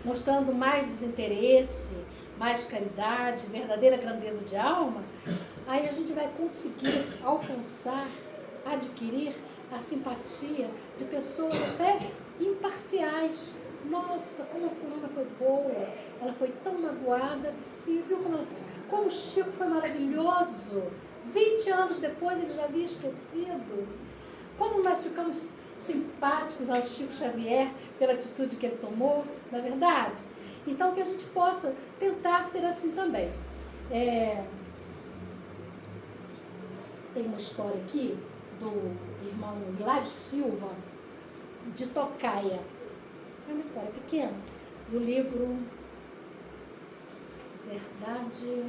mostrando mais desinteresse, mais caridade, verdadeira grandeza de alma, aí a gente vai conseguir alcançar, adquirir a simpatia de pessoas até imparciais. Nossa, como a fulana foi boa, ela foi tão magoada, e viu como o Chico foi maravilhoso. 20 anos depois ele já havia esquecido. Como nós ficamos simpáticos ao Chico Xavier pela atitude que ele tomou, não é verdade? Então que a gente possa tentar ser assim também. Tem uma história aqui do irmão Hilário Silva, de Tocaia. É uma história pequena, do livro Verdade.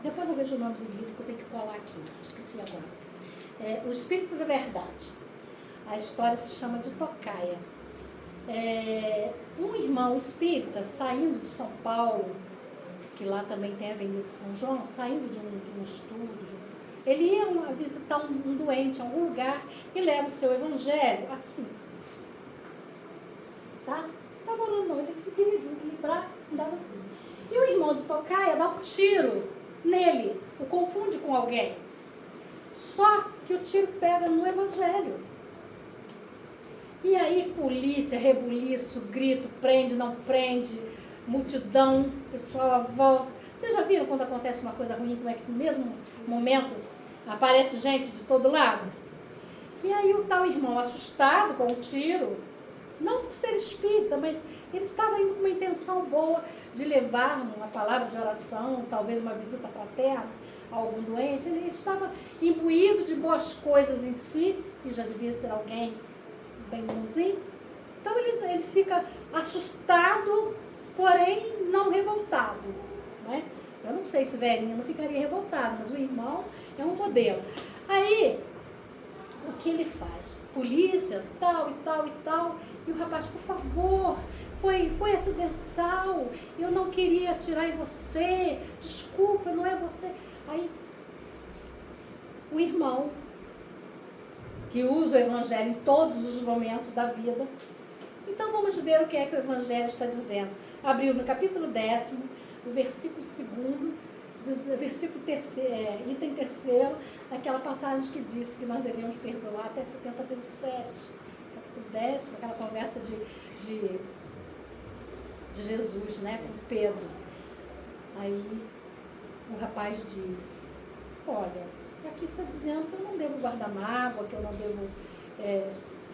Depois eu vejo o nome do livro, que eu tenho que colar aqui, esqueci agora. O Espírito da Verdade. A história se chama de Tocaia. Um irmão espírita saindo de São Paulo, que lá também tem a Avenida de São João, saindo de um estudo, ele ia visitar um doente em algum lugar e leva o seu evangelho assim. Tá? Não estava orando não, ele queria desequilibrar, andava assim. E o irmão de Tocaia dá um tiro nele, o confunde com alguém. Só que o tiro pega no evangelho. E aí polícia, rebuliço, grito, prende, não prende, multidão, pessoal à volta. Vocês já viram quando acontece uma coisa ruim, como é que no mesmo momento aparece gente de todo lado? E aí o tal irmão, assustado com o tiro, não por ser espírita, mas ele estava indo com uma intenção boa de levar uma palavra de oração, talvez uma visita fraterna a algum doente. Ele estava imbuído de boas coisas em si, e já devia ser alguém bem bonzinho. Então ele fica assustado, porém não revoltado, né? Eu não sei se velhinho não ficaria revoltado, mas o irmão é um modelo. Aí, o que ele faz? Polícia, tal e tal e tal. E o rapaz, por favor, foi acidental, eu não queria atirar em você, desculpa, não é você. Aí, o irmão, que usa o evangelho em todos os momentos da vida. Então vamos ver o que é que o evangelho está dizendo. Abriu no capítulo 10º, o versículo 2º, versículo 3º, item 3º, naquela passagem que diz que nós devemos perdoar até 70 vezes 7. Capítulo 10º, aquela conversa de Jesus, né, com Pedro. Aí o rapaz diz, olha, aqui está dizendo que eu não devo guardar mágoa, que eu não devo,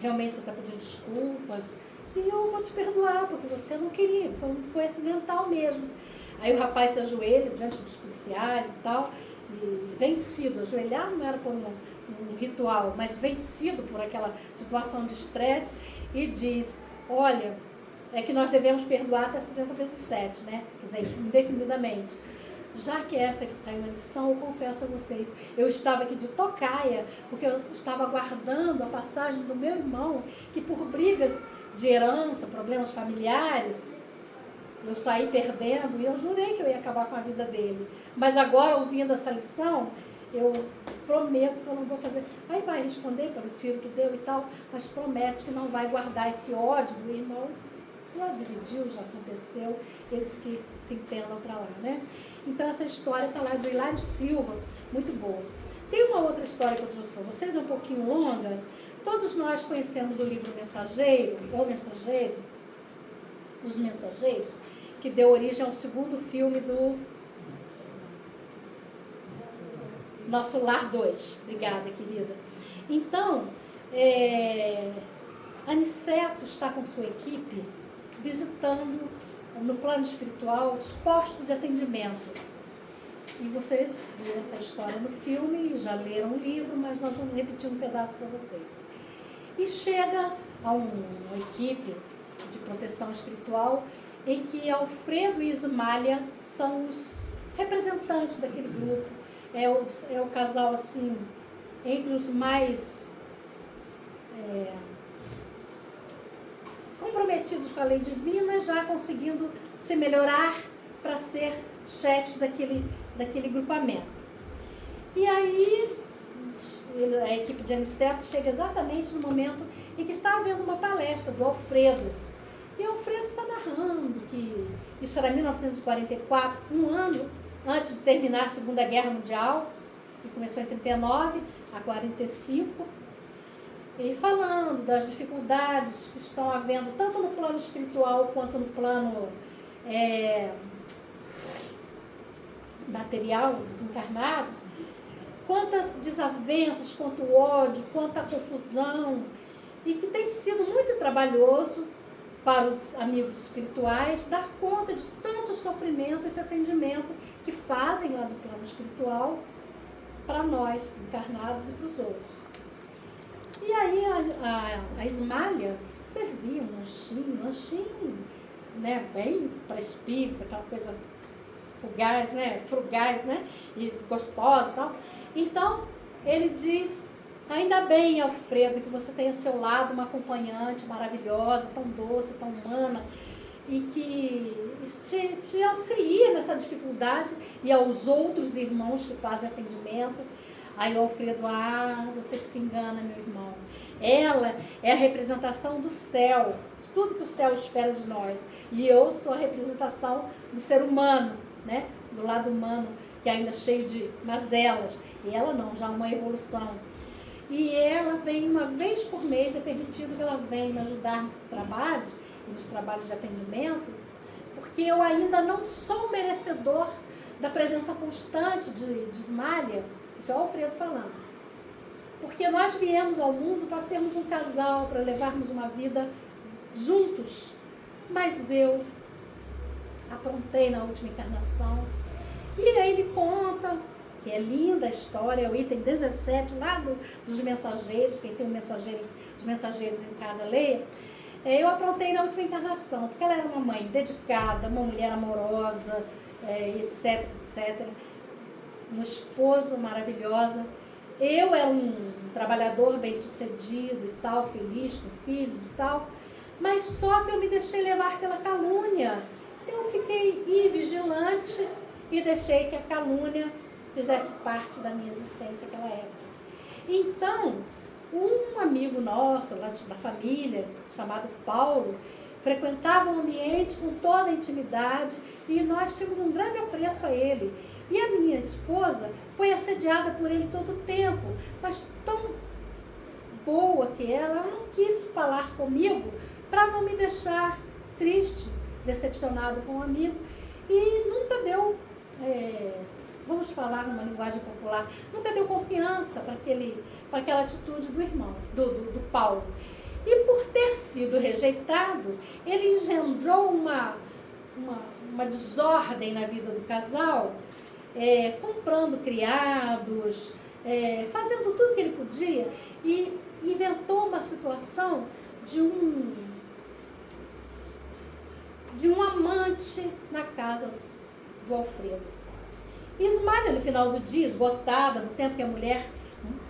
realmente você está pedindo desculpas, e eu vou te perdoar, porque você não queria, foi acidental mesmo. Aí o rapaz se ajoelha diante dos policiais e tal, e vencido, ajoelhar não era por um ritual, mas vencido por aquela situação de estresse, e diz, olha, é que nós devemos perdoar até 70 vezes 7, né? Quer dizer, indefinidamente. Já que essa que saiu na lição, eu confesso a vocês, eu estava aqui de tocaia, porque eu estava aguardando a passagem do meu irmão, que por brigas de herança, problemas familiares, eu saí perdendo e eu jurei que eu ia acabar com a vida dele. Mas agora, ouvindo essa lição, eu prometo que eu não vou fazer. Aí vai responder pelo tiro que deu e tal, mas promete que não vai guardar esse ódio do irmão. Já dividiu, já aconteceu, eles que se entendam para lá, né? Então essa história está lá do Hilário Silva, muito boa. Tem uma outra história que eu trouxe para vocês, um pouquinho longa. Todos nós conhecemos o livro Mensageiro, ou Mensageiro, Os Mensageiros, que deu origem ao segundo filme do Nosso Lar 2. Obrigada, querida. Então, Aniceto está com sua equipe visitando no plano espiritual os postos de atendimento. E vocês viram essa história no filme, já leram o livro, mas nós vamos repetir um pedaço para vocês. E chega a uma equipe de proteção espiritual em que Alfredo e Ismália são os representantes daquele grupo. É o casal, assim, entre os mais... comprometidos com a lei divina, já conseguindo se melhorar para ser chefes daquele grupamento. E aí a equipe de Aniceto chega exatamente no momento em que está havendo uma palestra do Alfredo. E o Alfredo está narrando que isso era 1944, um ano antes de terminar a Segunda Guerra Mundial, que começou em 39 a 45, e falando das dificuldades que estão havendo tanto no plano espiritual quanto no plano material dos encarnados, quantas desavenças, quanto ódio, quanta confusão, e que tem sido muito trabalhoso para os amigos espirituais dar conta de tanto sofrimento, esse atendimento que fazem lá do plano espiritual para nós, encarnados, e para os outros. E aí a Ismália servia um lanchinho, né, bem para espírito, aquela coisa frugais, né, e gostosa e tal. Então, ele diz: ainda bem, Alfredo, que você tem ao seu lado uma acompanhante maravilhosa, tão doce, tão humana, e que te auxilia nessa dificuldade, e aos outros irmãos que fazem atendimento. Aí o Alfredo: você que se engana, meu irmão. Ela é a representação do céu, de tudo que o céu espera de nós. E eu sou a representação do ser humano, né? Do lado humano, que é ainda cheio de mazelas. E ela não, já uma evolução. E ela vem uma vez por mês, é permitido que ela venha me ajudar nesses trabalhos, e nos trabalhos de atendimento, porque eu ainda não sou merecedor da presença constante de Ismália. Isso é o Alfredo falando. Porque nós viemos ao mundo para sermos um casal, para levarmos uma vida juntos. Mas eu aprontei na última encarnação. E aí ele conta, que é linda a história, é o item 17, lá dos mensageiros, quem tem os mensageiros em casa leia. Eu aprontei na última encarnação, porque ela era uma mãe dedicada, uma mulher amorosa, etc, etc. Uma esposa maravilhosa. Eu era um trabalhador bem-sucedido e tal, feliz, com filhos e tal, mas só que eu me deixei levar pela calúnia. Eu fiquei vigilante e deixei que a calúnia fizesse parte da minha existência naquela época. Então, um amigo nosso, lá da família, chamado Paulo, frequentava o ambiente com toda a intimidade e nós tínhamos um grande apreço a ele. E a minha esposa foi assediada por ele todo o tempo, mas tão boa que ela não quis falar comigo para não me deixar triste, decepcionado com o amigo, e nunca deu, vamos falar numa linguagem popular, nunca deu confiança para aquela atitude do irmão, do Paulo. E por ter sido rejeitado, ele engendrou uma desordem na vida do casal, comprando criados, fazendo tudo que ele podia, e inventou uma situação de um amante na casa do Alfredo. Ismália, no final do dia, esgotada, no tempo que a mulher,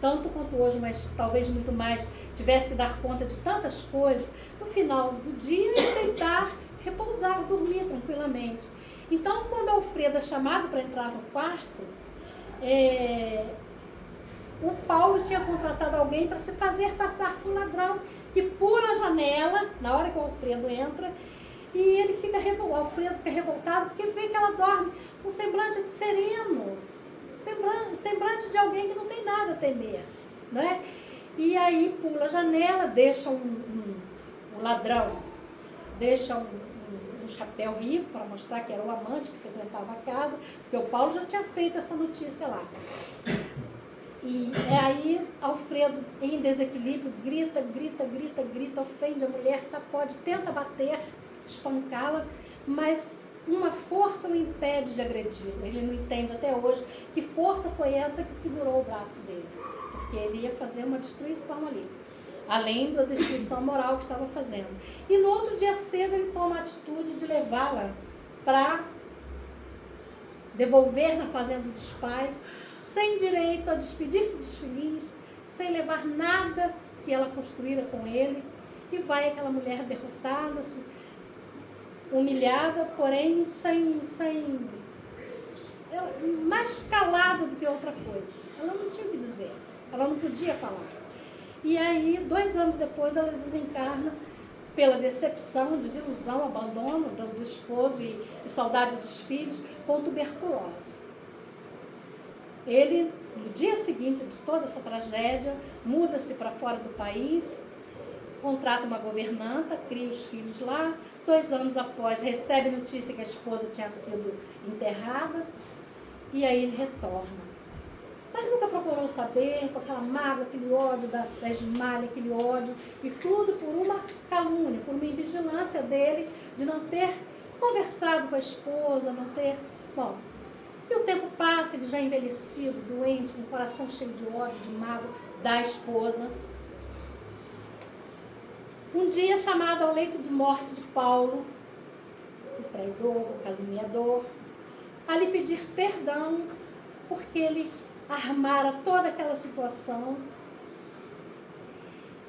tanto quanto hoje, mas talvez muito mais, tivesse que dar conta de tantas coisas, no final do dia ia deitar, repousar, dormir tranquilamente. Então, quando Alfredo é chamado para entrar no quarto, o Paulo tinha contratado alguém para se fazer passar por ladrão, que pula a janela, na hora que o Alfredo entra, e o Alfredo fica revoltado, porque vê que ela dorme com semblante de sereno, semblante de alguém que não tem nada a temer, né? E aí pula a janela, deixa um ladrão, deixa um chapéu rico para mostrar que era o amante que frequentava a casa, porque o Paulo já tinha feito essa notícia lá. E aí Alfredo, em desequilíbrio, grita, ofende a mulher, sacode, tenta bater, espancá-la, mas uma força o impede de agredi-lo. Ele não entende até hoje que força foi essa que segurou o braço dele, porque ele ia fazer uma destruição ali, além da destruição moral que estava fazendo. E no outro dia cedo ele toma a atitude de levá-la para devolver na fazenda dos pais, sem direito a despedir-se dos filhinhos, sem levar nada que ela construíra com ele. e vai aquela mulher derrotada, assim, humilhada, porém mais calada do que outra coisa. Ela não tinha o que dizer, ela não podia falar. E aí, 2 anos depois, ela desencarna pela decepção, desilusão, abandono do esposo e saudade dos filhos, com tuberculose. Ele, no dia seguinte de toda essa tragédia, muda-se para fora do país, contrata uma governanta, cria os filhos lá. 2 anos após, recebe notícia que a esposa tinha sido enterrada, e aí ele retorna. Mas nunca procurou saber, com aquela mágoa, aquele ódio da Ismália, aquele ódio, e tudo por uma calúnia, por uma invigilância dele, de não ter conversado com a esposa, não ter... Bom, e o tempo passa, ele já envelhecido, doente, com o coração cheio de ódio, de mágoa da esposa. Um dia, chamado ao leito de morte de Paulo, o traidor, o caluniador, a lhe pedir perdão, porque ele armara toda aquela situação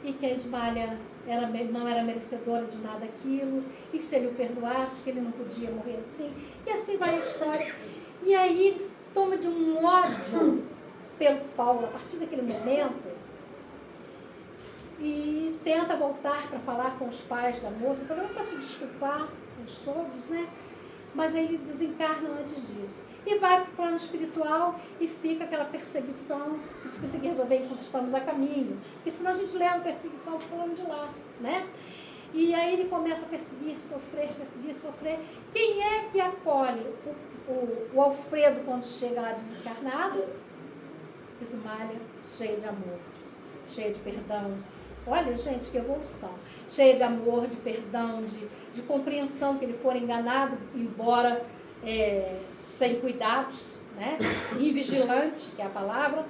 e que a Ismália não era merecedora de nada aquilo, e se ele o perdoasse, que ele não podia morrer assim, e assim vai a história. E aí ele toma de um ódio pelo Paulo a partir daquele momento e tenta voltar para falar com os pais da moça, para se desculpar com os sogros, né? Mas aí ele desencarna antes disso. E vai para o plano espiritual e fica aquela perseguição, isso que tem que resolver enquanto estamos a caminho. Porque senão a gente leva a perseguição para o plano de lá, né? E aí ele começa a perseguir, sofrer. Quem é que acolhe o Alfredo quando chega lá desencarnado? Ismália, cheia de amor, cheia de perdão. Olha, gente, que evolução. Cheia de amor, de perdão, de compreensão que ele for enganado, embora sem cuidados, né? Invigilante, que é a palavra.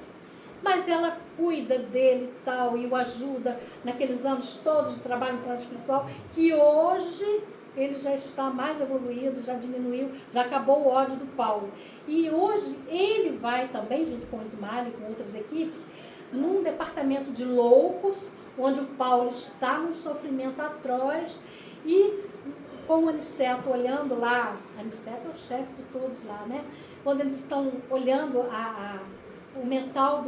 Mas ela cuida dele e tal, e o ajuda naqueles anos todos de trabalho no plano espiritual, que hoje ele já está mais evoluído, já diminuiu, já acabou o ódio do Paulo. E hoje ele vai também, junto com o Ismael e com outras equipes, num departamento de loucos, onde o Paulo está num sofrimento atroz, e com o Aniceto olhando lá, Aniceto é o chefe de todos lá, né? Quando eles estão olhando o mental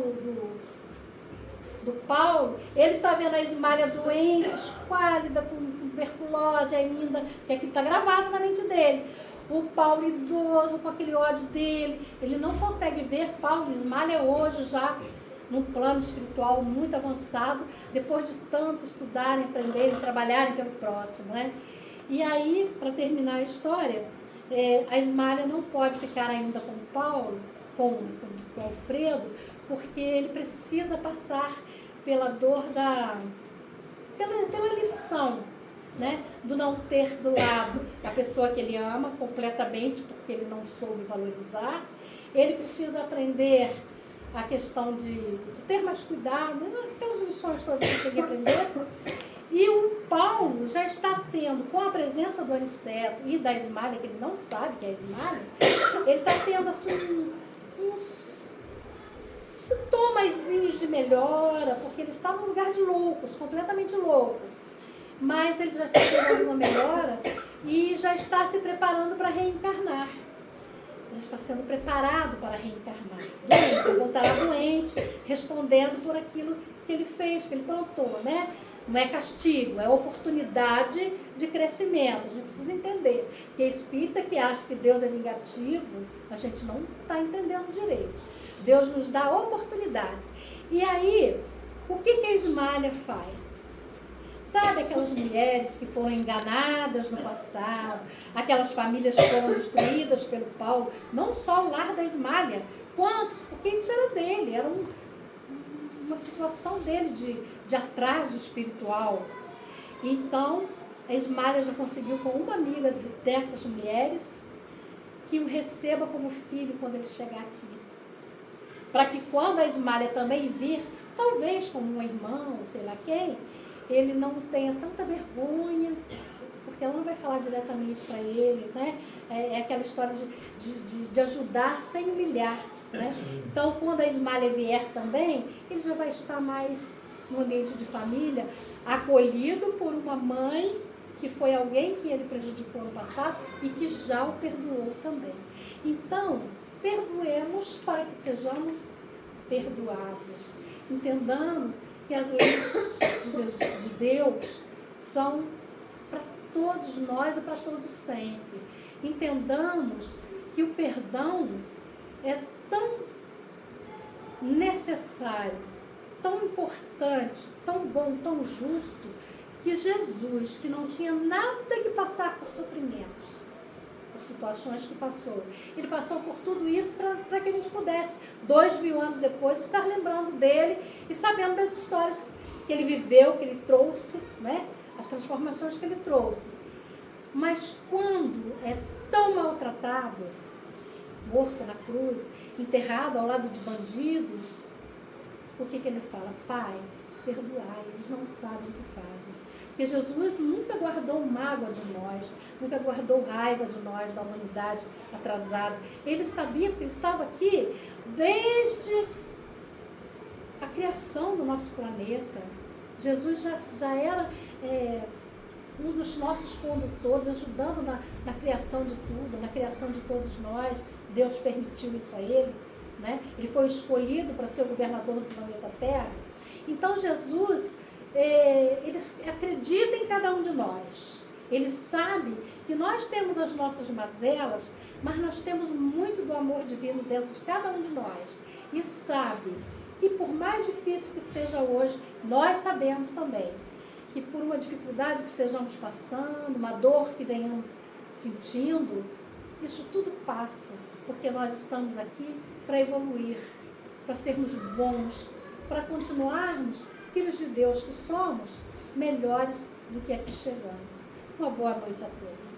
do Paulo, ele está vendo a Ismália doente, esquálida, com tuberculose ainda, que aquilo está gravado na mente dele. O Paulo idoso, com aquele ódio dele, ele não consegue ver Paulo e Ismália hoje já num plano espiritual muito avançado, depois de tanto estudarem, aprenderem, trabalharem pelo próximo, né? E aí, para terminar a história, a Ismália não pode ficar ainda com o Paulo, com o Alfredo, porque ele precisa passar pela dor pela lição, né? Do não ter do lado a pessoa que ele ama completamente, porque ele não soube valorizar. Ele precisa aprender a questão de ter mais cuidado, aquelas lições todas que ele tem que aprender. E o Paulo já está tendo, com a presença do Aniceto e da Ismália, que ele não sabe que é a Ismália, ele está tendo assim uns sintomazinhos de melhora, porque ele está num lugar de loucos, completamente louco. Mas ele já está tendo alguma melhora e já está se preparando para reencarnar. Já está sendo preparado para reencarnar. Doente, voltará doente, respondendo por aquilo que ele fez, que ele plantou, né? Não é castigo, é oportunidade de crescimento. A gente precisa entender que a espírita que acha que Deus é vingativo, a gente não está entendendo direito. Deus nos dá oportunidades. E aí, o que a Ismália faz? Sabe aquelas mulheres que foram enganadas no passado, aquelas famílias que foram destruídas pelo Paulo, não só o lar da Ismália, quantos? Porque isso era dele, era uma situação dele de atraso espiritual. Então, a Ismália já conseguiu com uma amiga dessas mulheres que o receba como filho quando ele chegar aqui. Para que quando a Ismália também vir, talvez como um irmão, sei lá quem, ele não tenha tanta vergonha, porque ela não vai falar diretamente para ele, né? É aquela história de ajudar sem humilhar, né? Então, quando a Ismália vier também, ele já vai estar mais no ambiente de família, acolhido por uma mãe que foi alguém que ele prejudicou no passado e que já o perdoou também. Então, perdoemos para que sejamos perdoados. Entendamos que as leis de Deus são para todos nós e para todos sempre. Entendamos que o perdão é tão necessário, tão importante, tão bom, tão justo, que Jesus, que não tinha nada que passar por sofrimentos, por situações que passou, ele passou por tudo isso para que a gente pudesse, 2000 anos depois, estar lembrando dele e sabendo das histórias que ele viveu, que ele trouxe, né? As transformações que ele trouxe. Mas quando é tão maltratado, morto na cruz, enterrado ao lado de bandidos, o que ele fala? Pai, perdoai, eles não sabem o que fazem. Porque Jesus nunca guardou mágoa de nós, nunca guardou raiva de nós, da humanidade atrasada. Ele sabia que ele estava aqui desde a criação do nosso planeta. Jesus já era um dos nossos condutores, ajudando na criação de tudo, na criação de todos nós. Deus permitiu isso a ele, né? Ele foi escolhido para ser o governador do planeta Terra. Então Jesus, ele acredita em cada um de nós. Ele sabe que nós temos as nossas mazelas, mas nós temos muito do amor divino dentro de cada um de nós. E sabe que por mais difícil que esteja hoje, nós sabemos também que por uma dificuldade que estejamos passando, uma dor que venhamos sentindo, isso tudo passa, porque nós estamos aqui para evoluir, para sermos bons, para continuarmos filhos de Deus que somos, melhores do que aqui chegamos. Uma boa noite a todos.